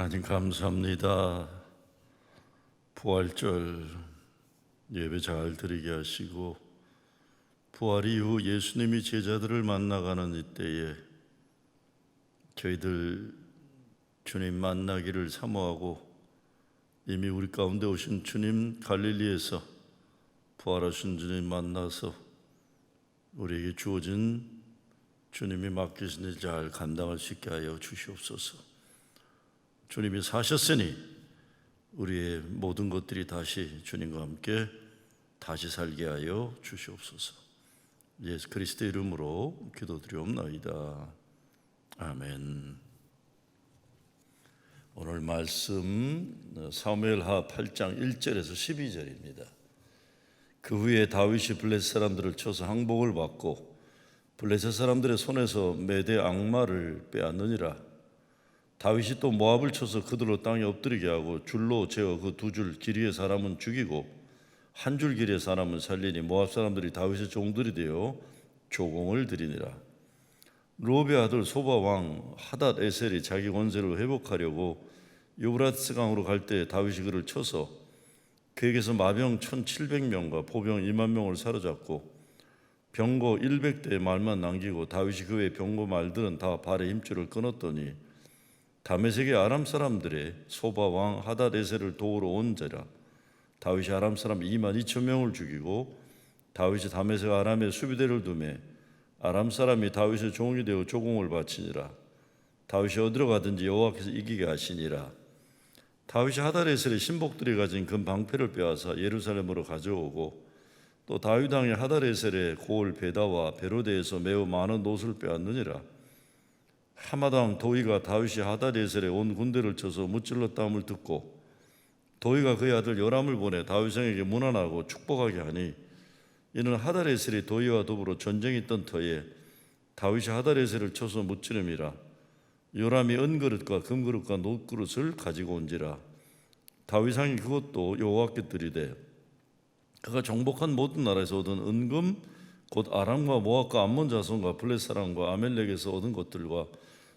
하나님 감사합니다. 부활절 예배 잘 드리게 하시고 부활 이후 예수님이 제자들을 만나가는 이때에 저희들 주님 만나기를 사모하고 이미 우리 가운데 오신 주님 갈릴리에서 부활하신 주님 만나서 우리에게 주어진 주님이 맡기신 일 잘 감당할 수 있게 하여 주시옵소서. 주님이 사셨으니 우리의 모든 것들이 다시 주님과 함께 다시 살게 하여 주시옵소서. 예수 그리스도의 이름으로 기도드리옵나이다. 아멘. 오늘 말씀 사무엘하 8장 1절에서 12절입니다. 그 후에 다윗이 블레셋 사람들을 쳐서 항복을 받고 블레셋 사람들의 손에서 메대 악마를 빼앗느니라. 다윗이 또 모압을 쳐서 그들로 땅에 엎드리게 하고 줄로 재어 그 두 줄 길이의 사람은 죽이고 한 줄 길이의 사람은 살리니 모압 사람들이 다윗의 종들이 되어 조공을 드리니라. 르홉의 아들 소바 왕 하닷 에셀이 자기 권세를 회복하려고 유브라스 강으로 갈 때 다윗이 그를 쳐서 그에게서 마병 1,700명과 보병 2만 명을 사로잡고 병거 100대의 말만 남기고 다윗이 그 외 병거 말들은 다 발의 힘줄을 끊었더니 다메섹의 아람 사람들의 소바 왕 하닷 에셀을 도우러 온 자라. 다윗이 아람 사람 2만 2천 명을 죽이고 다윗이 다메섹 아람의 수비대를 두매 아람 사람이 다윗의 종이 되어 조공을 바치니라. 다윗이 어디로 가든지 여호와께서 이기게 하시니라. 다윗이 하닷 에셀의 신복들이 가진 금 방패를 빼앗아 예루살렘으로 가져오고 또 다윗 왕이 하닷 에셀의 고을 베다와 베로데에서 매우 많은 옷을 빼앗느니라. 하맛 왕 도이가 다윗이 하닷 에셀에 온 군대를 쳐서 무찔렀다함을 듣고 도이가 그의 아들 요람을 보내 다윗 왕에게 문안하고 축복하게 하니 이는 하닷 에셀이 도이와 더불어 전쟁이 있던 터에 다윗이 하닷 에셀을 쳐서 무찌름이라. 요람이 은그릇과 금그릇과 놋그릇을 가지고 온지라. 다윗 왕이 그것도 여호와께 드리되 그가 정복한 모든 나라에서 얻은 은금 곧 아람과 모압과 암몬 자손과 블레셋 사람과 아멜렉에서 얻은 것들과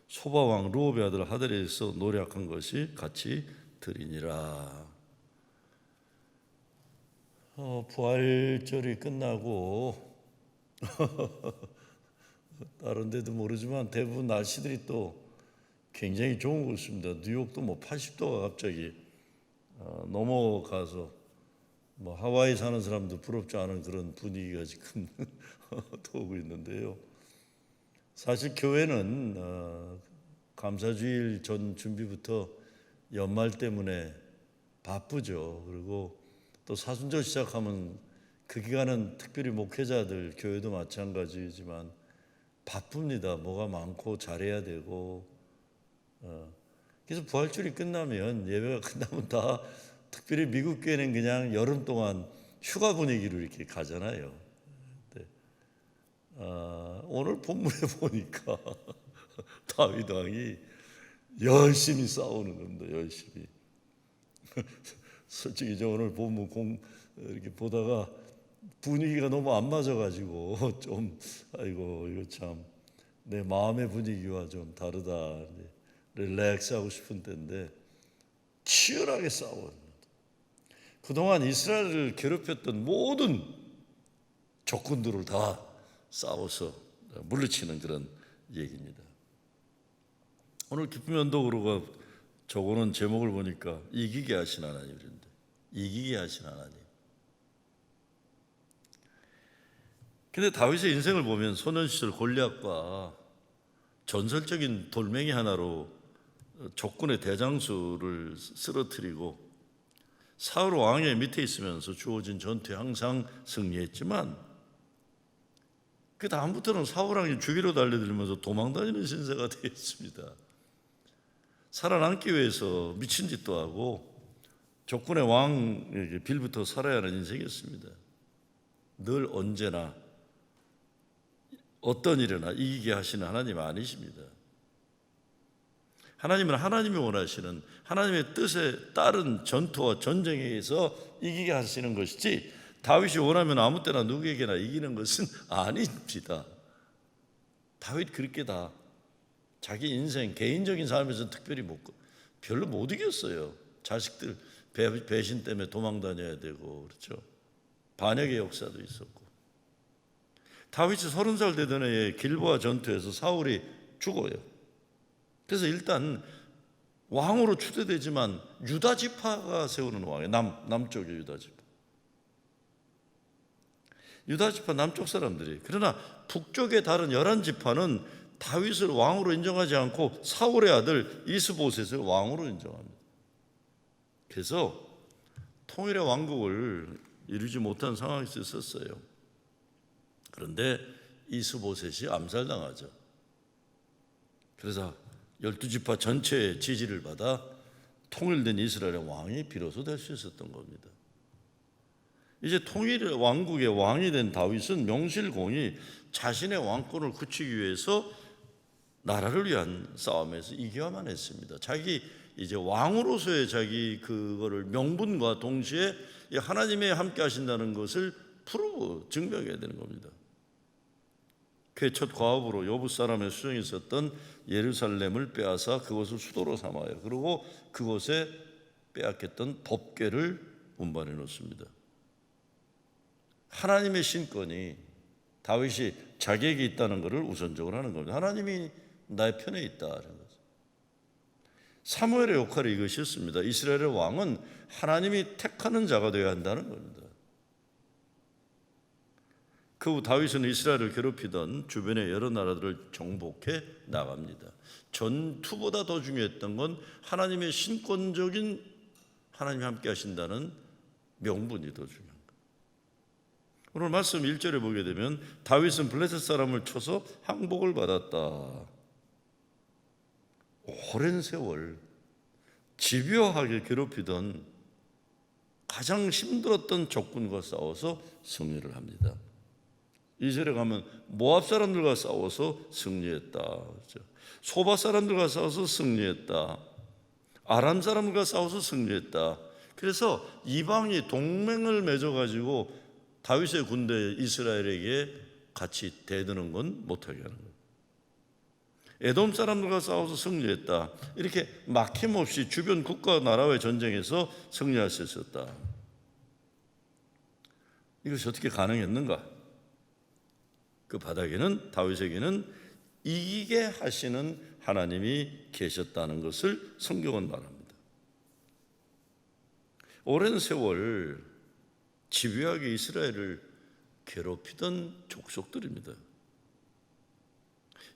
소바 왕 르홉의 아들 하델에서 노력한 것이 같이 드리니라. 부활절이 끝나고 다른 데도 모르지만 대부분 날씨들이 또 굉장히 좋은 곳입니다. 뉴욕도 80도가 갑자기 넘어가서 하와이 사는 사람도 부럽지 않은 그런 분위기가 지금 오고 있는데요. 사실 교회는 감사주일 전 준비부터 연말 때문에 바쁘죠. 그리고 또 사순절 시작하면 그 기간은 특별히 목회자들, 교회도 마찬가지지만 바쁩니다. 뭐가 많고 잘해야 되고. 그래서 부활절이 끝나면, 예배가 끝나면 다 특별히 미국 교회는 그냥 여름 동안 휴가 분위기로 이렇게 가잖아요. 오늘 본문에 보니까 다윗 왕이 열심히 싸우는 겁니다. 열심히. 솔직히 저 오늘 본문 이렇게 보다가 분위기가 너무 안 맞아가지고 좀 아이고 이거 참 내 마음의 분위기와 좀 다르다. 릴렉스하고 싶은 때인데 치열하게 싸워요. 그동안 이스라엘을 괴롭혔던 모든 적군들을 다 싸워서 물리치는 그런 얘기입니다. 오늘 기쁨의 언덕으로가 저거는 제목을 보니까 이기게 하신 하나님인데 이기게 하신 하나님. 근데 다윗의 인생을 보면 소년 시절 골리앗과 전설적인 돌멩이 하나로 적군의 대장수를 쓰러뜨리고 사울 왕의 밑에 있으면서 주어진 전투에 항상 승리했지만 그 다음부터는 사울 왕이 죽이러 달려들면서 도망다니는 신세가 되었습니다. 살아남기 위해서 미친 짓도 하고 적군의 왕에게 빌부터 살아야 하는 인생이었습니다. 늘 언제나 어떤 일이나 이기게 하시는 하나님 아니십니다. 하나님은 하나님이 원하시는 하나님의 뜻에 따른 전투와 전쟁에 의해서 이기게 하시는 것이지 다윗이 원하면 아무 때나 누구에게나 이기는 것은 아닙니다. 다윗 그렇게 다 자기 인생 개인적인 삶에서 특별히 별로 못 이겼어요. 자식들 배신 때문에 도망 다녀야 되고, 그렇죠. 반역의 역사도 있었고. 다윗이 30살 되던 해에 길보아 전투에서 사울이 죽어요. 그래서 일단 왕으로 추대되지만 유다 지파가 세우는 왕이에요. 남쪽의 유다 지파. 유다 지파 남쪽 사람들이. 그러나 북쪽의 다른 11지파는 다윗을 왕으로 인정하지 않고 사울의 아들 이스보셋을 왕으로 인정합니다. 그래서 통일의 왕국을 이루지 못한 상황이 있었어요. 그런데 이스보셋이 암살당하죠. 그래서 12지파 전체의 지지를 받아 통일된 이스라엘의 왕이 비로소 될 수 있었던 겁니다. 이제 통일 왕국의 왕이 된 다윗은 명실공히 자신의 왕권을 굳히기 위해서 나라를 위한 싸움에서 이겨야만 했습니다. 자기 이제 왕으로서의 자기 그거를 명분과 동시에 하나님이 함께 하신다는 것을 프로브 증명해야 되는 겁니다. 그의 첫 과업으로 여부 사람의 수정이 있었던 예루살렘을 빼앗아 그것을 수도로 삼아요. 그리고 그곳에 빼앗겼던 법궤를 운반해 놓습니다. 하나님의 신권이 다윗이 자격이 있다는 것을 우선적으로 하는 겁니다. 하나님이 나의 편에 있다는 것. 사무엘의 역할이 이것이었습니다. 이스라엘의 왕은 하나님이 택하는 자가 되어야 한다는 겁니다. 그 후 다윗은 이스라엘을 괴롭히던 주변의 여러 나라들을 정복해 나갑니다. 전투보다 더 중요했던 건 하나님의 신권적인 하나님이 함께 하신다는 명분이 더 중요합니다. 오늘 말씀 1절에 보게 되면 다윗은 블레셋 사람을 쳐서 항복을 받았다. 오랜 세월 집요하게 괴롭히던 가장 힘들었던 적군과 싸워서 승리를 합니다. 2절에 가면 모압 사람들과 싸워서 승리했다. 그렇죠? 소바 사람들과 싸워서 승리했다. 아람 사람들과 싸워서 승리했다. 그래서 이방이 동맹을 맺어가지고 다윗의 군대 이스라엘에게 같이 대드는 건 못하게 하는 거예요. 에돔 사람들과 싸워서 승리했다. 이렇게 막힘없이 주변 국가 나라와의 전쟁에서 승리할 수 있었다. 이것이 어떻게 가능했는가? 그 바닥에는 다윗에게는 이기게 하시는 하나님이 계셨다는 것을 성경은 말합니다. 오랜 세월 집요하게 이스라엘을 괴롭히던 족속들입니다.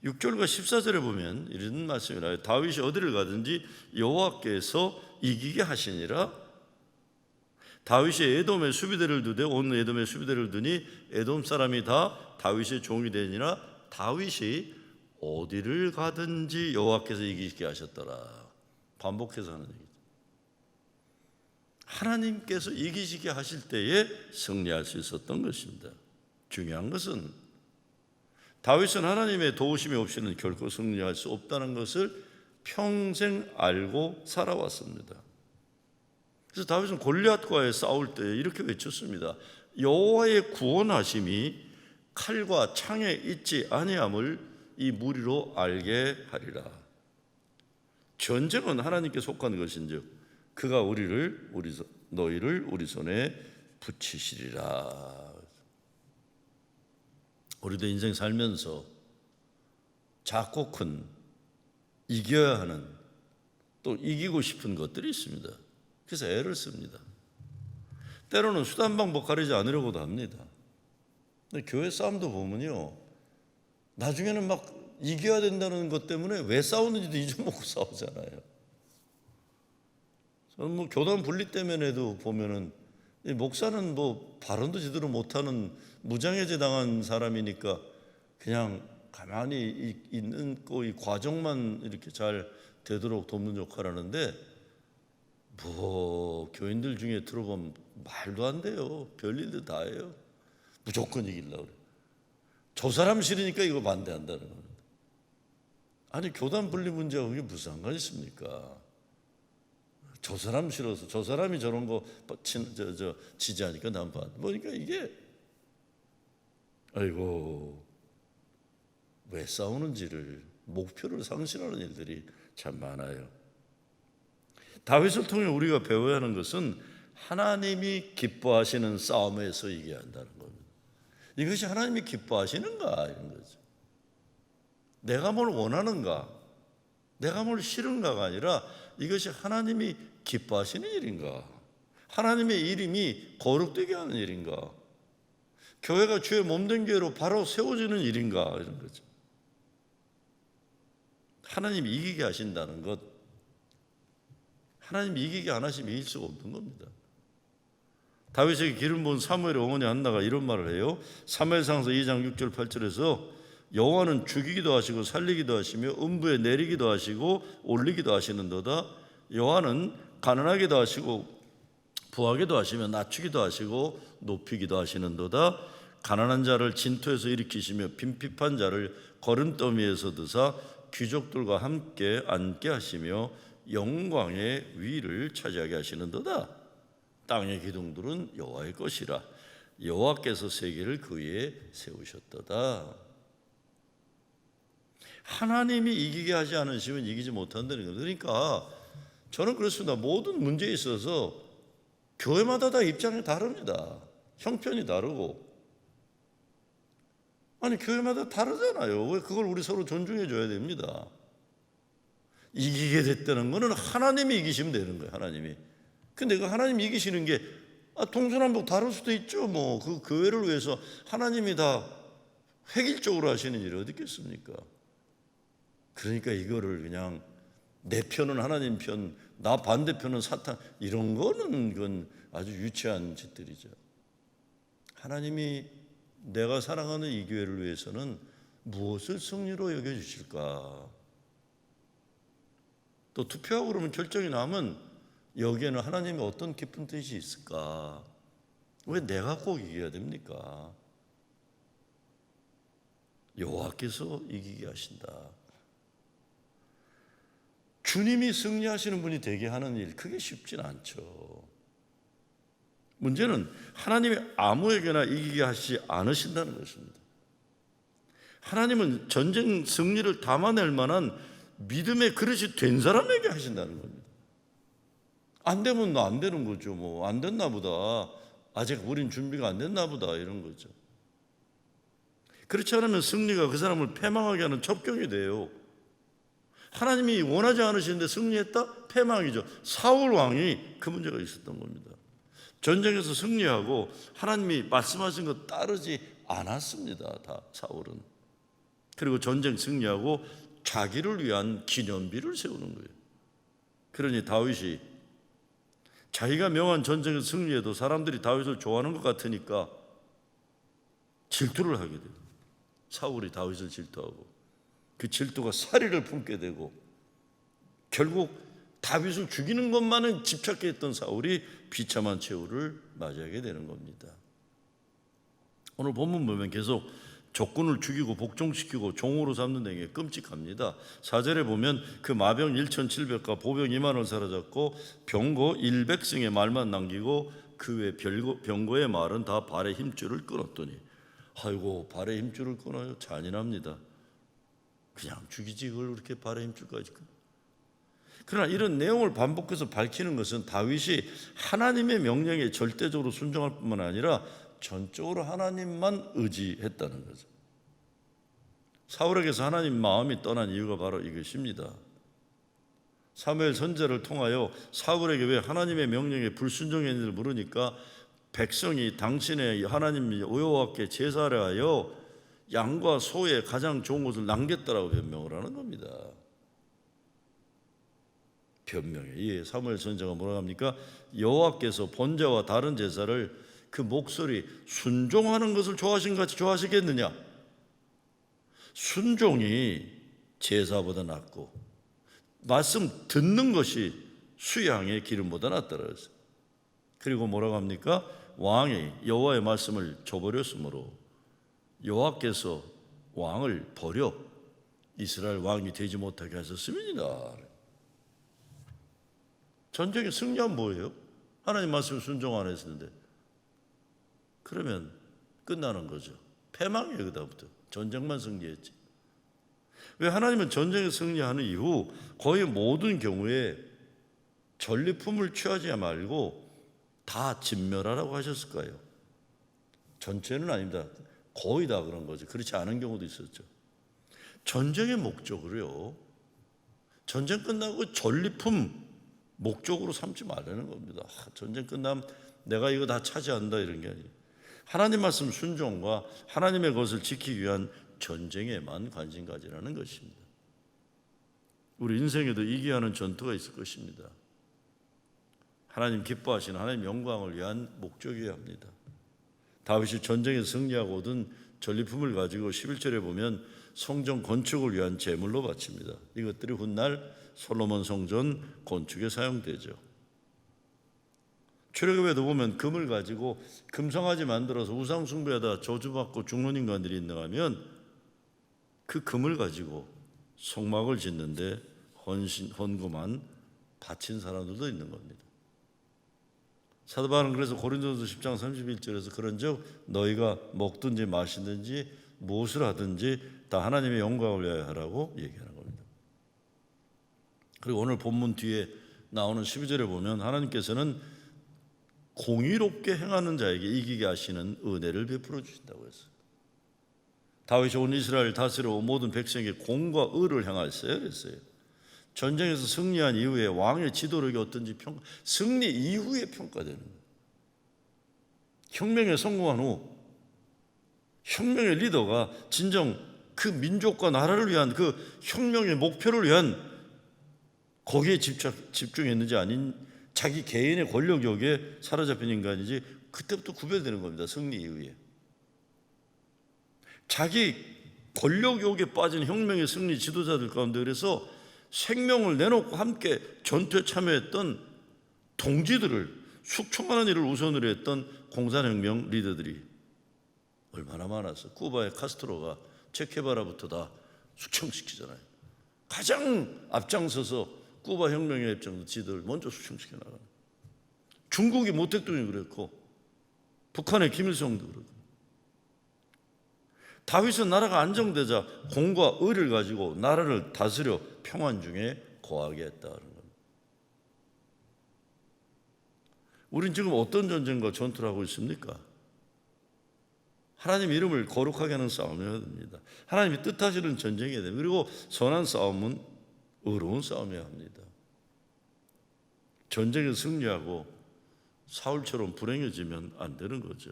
6절과 14절에 보면 이런 말씀이 나와요. 다윗이 어디를 가든지 여호와께서 이기게 하시니라. 다윗이 에돔의 수비대를 두되 온 에돔의 수비대를 두니 에돔 사람이 다 다윗의 종이 되니라. 다윗이 어디를 가든지 여호와께서 이기게 하셨더라. 반복해서 하는 얘기죠. 하나님께서 이기시게 하실 때에 승리할 수 있었던 것입니다. 중요한 것은 다윗은 하나님의 도우심이 없이는 결코 승리할 수 없다는 것을 평생 알고 살아왔습니다. 그래서 다윗은 골리앗과의 싸울 때 이렇게 외쳤습니다. 여호와의 구원하심이 칼과 창에 있지 아니함을 이 무리로 알게 하리라. 전쟁은 하나님께 속한 것인즉 그가 너희를 우리 손에 붙이시리라. 우리도 인생 살면서 작고 큰 이겨야 하는 또 이기고 싶은 것들이 있습니다. 그래서 애를 씁니다. 때로는 수단 방법 가리지 않으려고도 합니다. 근데 교회 싸움도 보면요, 나중에는 막 이겨야 된다는 것 때문에 왜 싸우는지도 잊어먹고 싸우잖아요. 저는 뭐 교단 분리 때문에도 보면은 목사는 뭐 발언도 제대로 못하는 무장해제 당한 사람이니까 그냥 가만히 있는 이 과정만 이렇게 잘 되도록 돕는 역할을 하는데, 뭐 교인들 중에 들어보면 말도 안 돼요. 별일도 다 해요. 무조건 이기려고 그래. 저 사람 싫으니까 이거 반대한다는 겁니다. 아니, 교단 분리 문제가 그게 무슨 상관이 있습니까? 저 사람 싫어서 저 사람이 저런 거 지지하니까 난 반. 뭐니까 이게 아이고, 왜 싸우는지를 목표를 상실하는 일들이 참 많아요. 다윗을 통해 우리가 배워야 하는 것은 하나님이 기뻐하시는 싸움에서 이겨야 한다는 겁니다. 이것이 하나님이 기뻐하시는가 이런 거죠. 내가 뭘 원하는가, 내가 뭘 싫은가가 아니라 이것이 하나님이 기뻐하시는 일인가, 하나님의 이름이 거룩되게 하는 일인가, 교회가 주의 몸된 교회로 바로 세워지는 일인가 이런 거죠. 하나님이 이기게 하신다는 것, 하나님이 이기게 안 하시면 이길 수가 없는 겁니다. 다윗에게 기름 부은 사무엘의 어머니 한나가 이런 말을 해요. 사무엘상서 2장 6절 8절에서 여호와는 죽이기도 하시고 살리기도 하시며 음부에 내리기도 하시고 올리기도 하시는도다. 여호와는 가난하게도 하시고 부하게도 하시며 낮추기도 하시고 높이기도 하시는도다. 가난한 자를 진토에서 일으키시며 빈핍한 자를 거름더미에서 드사 귀족들과 함께 앉게 하시며 영광의 위를 차지하게 하시는도다. 땅의 기둥들은 여호와의 것이라. 여호와께서 세계를 그 위에 세우셨도다. 하나님이 이기게 하지 않으시면 이기지 못한다는 거예요. 그러니까 저는 그렇습니다. 모든 문제에 있어서 교회마다 다 입장이 다릅니다. 형편이 다르고. 아니 교회마다 다르잖아요. 왜 그걸 우리 서로 존중해 줘야 됩니다. 이기게 됐다는 거는 하나님이 이기시면 되는 거예요. 하나님이. 근데 그 하나님이 이기시는 게 동서남북 다를 수도 있죠. 뭐 그 교회를 위해서 하나님이 다 획일적으로 하시는 일이 어디 있겠습니까? 그러니까 이거를 그냥 내 편은 하나님 편, 나 반대편은 사탄, 이런 거는 그건 아주 유치한 짓들이죠. 하나님이 내가 사랑하는 이 교회를 위해서는 무엇을 승리로 여겨주실까? 또 투표하고 그러면 결정이 나면 여기에는 하나님의 어떤 깊은 뜻이 있을까? 왜 내가 꼭 이겨야 됩니까? 여호와께서 이기게 하신다. 주님이 승리하시는 분이 되게 하는 일, 그게 쉽진 않죠. 문제는 하나님이 아무에게나 이기게 하시지 않으신다는 것입니다. 하나님은 전쟁 승리를 담아낼 만한 믿음의 그릇이 된 사람에게 하신다는 겁니다. 안 되면 안 되는 거죠. 뭐 안 됐나 보다. 아직 우린 준비가 안 됐나 보다. 이런 거죠. 그렇지 않으면 승리가 그 사람을 패망하게 하는 첩경이 돼요. 하나님이 원하지 않으시는데 승리했다? 패망이죠. 사울 왕이 그 문제가 있었던 겁니다. 전쟁에서 승리하고 하나님이 말씀하신 것 따르지 않았습니다. 다 사울은. 그리고 전쟁 승리하고 자기를 위한 기념비를 세우는 거예요. 그러니 다윗이 자기가 명한 전쟁에서 승리해도 사람들이 다윗을 좋아하는 것 같으니까 질투를 하게 돼요. 사울이 다윗을 질투하고 그 질투가 살이를 품게 되고 결국 다윗을 죽이는 것만은 집착했던 사울이 비참한 최후를 맞이하게 되는 겁니다. 오늘 본문 보면 계속 적군을 죽이고 복종시키고 종으로 삼는 게 끔찍합니다. 4절에 보면 그 마병 1,700과 보병 2만을 사로잡고 병거 100승의 말만 남기고 그 외 병거의 말은 다 발의 힘줄을 끊었더니, 아이고 발의 힘줄을 끊어요. 잔인합니다. 그냥 죽이지 그걸 그렇게 발의 힘줄까지 끊어. 그러나 이런 내용을 반복해서 밝히는 것은 다윗이 하나님의 명령에 절대적으로 순종할 뿐만 아니라 전적으로 하나님만 의지했다는 거죠. 사울에게서 하나님 마음이 떠난 이유가 바로 이것입니다. 사무엘 선지자를 통하여 사울에게 왜 하나님의 명령에 불순종했는지를 물으니까 백성이 당신의 하나님 여호와께 제사를 하여 양과 소의 가장 좋은 것을 남겼다라고 변명을 하는 겁니다. 변명에 이 사무엘 선지자가 뭐라고 합니까? 여호와께서 번제와 다른 제사를 그 목소리 순종하는 것을 좋아하신 같이 좋아하시겠느냐? 순종이 제사보다 낫고 말씀 듣는 것이 수양의 기름보다 낫더라 그랬어요. 그리고 뭐라고 합니까? 왕이 여호와의 말씀을 저버렸으므로 여호와께서 왕을 버려 이스라엘 왕이 되지 못하게 하셨음이니라. 전쟁에 승리하면 뭐예요? 하나님 말씀을 순종 안 했는데 그러면 끝나는 거죠. 패망이에요. 그다음부터 전쟁만 승리했지. 왜 하나님은 전쟁에 승리하는 이후 거의 모든 경우에 전리품을 취하지 말고 다 진멸하라고 하셨을까요? 전체는 아닙니다. 거의 다 그런 거죠. 그렇지 않은 경우도 있었죠. 전쟁의 목적으로요, 전쟁 끝나고 전리품 목적으로 삼지 말라는 겁니다. 전쟁 끝나면 내가 이거 다 차지한다 이런 게 아니에요. 하나님 말씀 순종과 하나님의 것을 지키기 위한 전쟁에만 관심 가지라는 것입니다. 우리 인생에도 이기하는 전투가 있을 것입니다. 하나님 기뻐하시는 하나님 영광을 위한 목적이어야 합니다. 다윗이 전쟁에서 승리하고 얻은 전리품을 가지고 11절에 보면 성전 건축을 위한 제물로 바칩니다. 이것들이 훗날 솔로몬 성전 건축에 사용되죠. 출애굽에도 보면 금을 가지고 금송아지 만들어서 우상 숭배하다 저주받고 죽는 인간들이 있는가 하면 그 금을 가지고 성막을 짓는데 헌금한 바친 사람들도 있는 겁니다. 사도 바울은 그래서 고린도서 10장 31절에서 그런즉 너희가 먹든지 마시든지 무엇을 하든지 다 하나님의 영광을 위하여 하라고 얘기하는 겁니다. 그리고 오늘 본문 뒤에 나오는 12절에 보면 하나님께서는 공의롭게 행하는 자에게 이기게 하시는 은혜를 베풀어 주신다고 했어요. 다윗이 온 이스라엘 다스려 모든 백성에게 공과 의를 행하였어요. 그랬어요. 전쟁에서 승리한 이후에 왕의 지도력이 어떤지 승리 이후에 평가되는 거예요. 혁명에 성공한 후 혁명의 리더가 진정 그 민족과 나라를 위한 그 혁명의 목표를 위한 거기에 집중했는지 아닌 자기 개인의 권력욕에 사로잡힌 인간이지 그때부터 구별되는 겁니다. 승리 이후에. 자기 권력욕에 빠진 혁명의 승리 지도자들 가운데 그래서 생명을 내놓고 함께 전투에 참여했던 동지들을 숙청하는 일을 우선으로 했던 공산혁명 리더들이 얼마나 많았어. 쿠바의 카스트로가 체케바라부터 다 숙청시키잖아요. 가장 앞장서서 쿠바 혁명에 앞장서 지도를 먼저 숙청시켜 나가는. 중국이 모택동이 그랬고 북한의 김일성도 그렇고. 다윗은 나라가 안정되자 공과 의를 가지고 나라를 다스려 평안 중에 거하게 했다는 겁니다. 우린 지금 어떤 전쟁과 전투를 하고 있습니까? 하나님 이름을 거룩하게 하는 싸움이어야 됩니다. 하나님이 뜻하시는 전쟁이어야 됩니다. 그리고 선한 싸움은 의로운 싸움이어야 합니다. 전쟁에 승리하고 사울처럼 불행해지면 안 되는 거죠.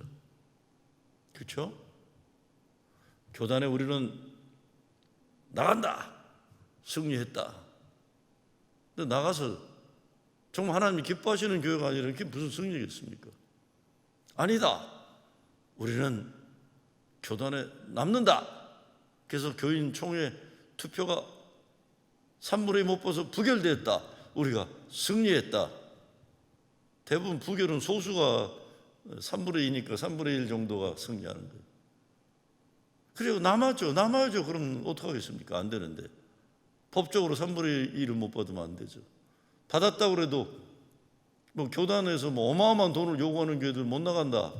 그렇죠? 교단에 우리는 나간다. 승리했다. 근데 나가서 정말 하나님이 기뻐하시는 교회가 아니라 그게 무슨 승리겠습니까? 아니다. 우리는 교단에 남는다. 그래서 교인 총회 투표가 3분의 2 못 봐서 부결됐다. 우리가 승리했다. 대부분 부결은 소수가 3분의 2니까 3분의 1 정도가 승리하는 거예요. 그리고 남아죠. 그럼 어떡하겠습니까? 안 되는데. 법적으로 3분의 1을 못 받으면 안 되죠. 받았다고 그래도 뭐 교단에서 뭐 어마어마한 돈을 요구하는 교회들 못 나간다.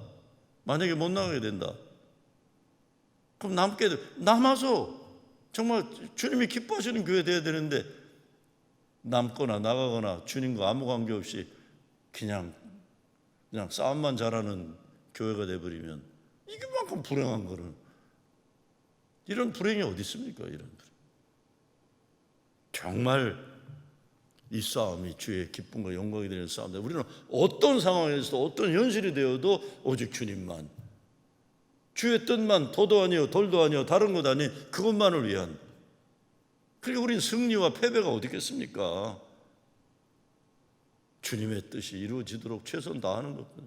만약에 못 나가게 된다. 그럼 남아서 정말 주님이 기뻐하시는 교회 돼야 되는데 남거나 나가거나 주님과 아무 관계없이 그냥 싸움만 잘하는 교회가 돼버리면 이게만큼 불행한 거는 이런 불행이 어디 있습니까? 이런 불행. 정말 이 싸움이 주의 기쁨과 영광이 되는 싸움인데 우리는 어떤 상황에서도 어떤 현실이 되어도 오직 주님만 주의 뜻만 더도 아니요 덜도 아니요 다른 것 아닌 그것만을 위한. 그리고 우린 승리와 패배가 어디 있겠습니까? 주님의 뜻이 이루어지도록 최선 다하는 것들.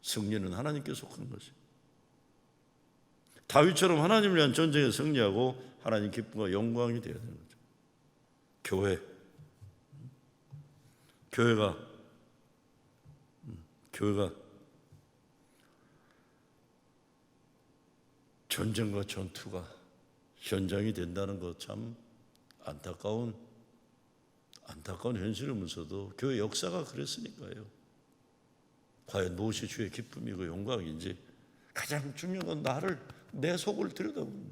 승리는 하나님께 속한 것이. 다윗처럼 하나님을 위한 전쟁에 승리하고 하나님 기쁨과 영광이 되어야 되는 거죠. 교회가 전쟁과 전투가 현장이 된다는 것 참 안타까운 현실이면서도 교회 역사가 그랬으니까요. 과연 무엇이 주의 기쁨이고 영광인지 가장 중요한 건 내 속을 들여다보는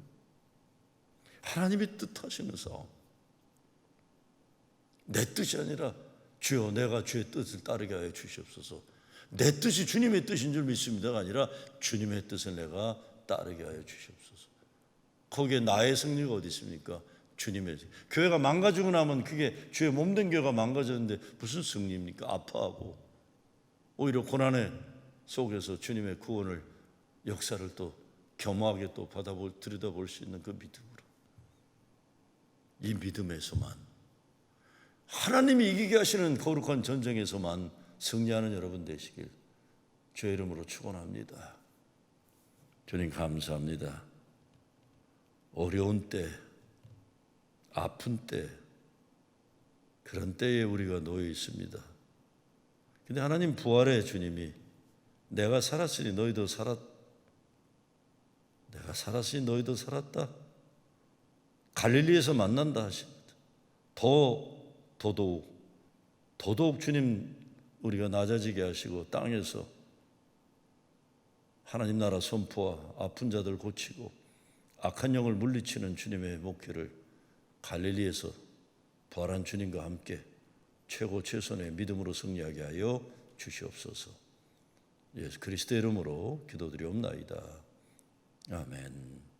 하나님이 뜻하시는 싸움. 내 뜻이 아니라 주여 내가 주의 뜻을 따르게 하여 주시옵소서. 내 뜻이 주님의 뜻인 줄 믿습니다가 아니라 주님의 뜻을 내가 따르게 하여 주시옵소서. 거기에 나의 승리가 어디 있습니까? 주님의. 교회가 망가지고 나면 그게 주의 몸된 교회가 망가졌는데 무슨 승리입니까? 아파하고 오히려 고난의 속에서 주님의 구원을 역사를 또 겸허하게 또 들여다볼 수 있는 그 믿음으로, 이 믿음에서만, 하나님이 이기게 하시는 거룩한 전쟁에서만 승리하는 여러분 되시길 주의 이름으로 축원합니다. 주님 감사합니다. 어려운 때, 아픈 때, 그런 때에 우리가 놓여 있습니다. 근데 하나님 부활의 주님이 내가 살았으니 너희도 내가 살았으니 너희도 살았다. 갈릴리에서 만난다 하십니다. 더더욱 주님 우리가 낮아지게 하시고 땅에서 하나님 나라 선포와 아픈 자들 고치고 악한 영을 물리치는 주님의 목회를 갈릴리에서 부활한 주님과 함께 최고 최선의 믿음으로 승리하게 하여 주시옵소서. 예수 그리스도의 이름으로 기도드리옵나이다. 아멘.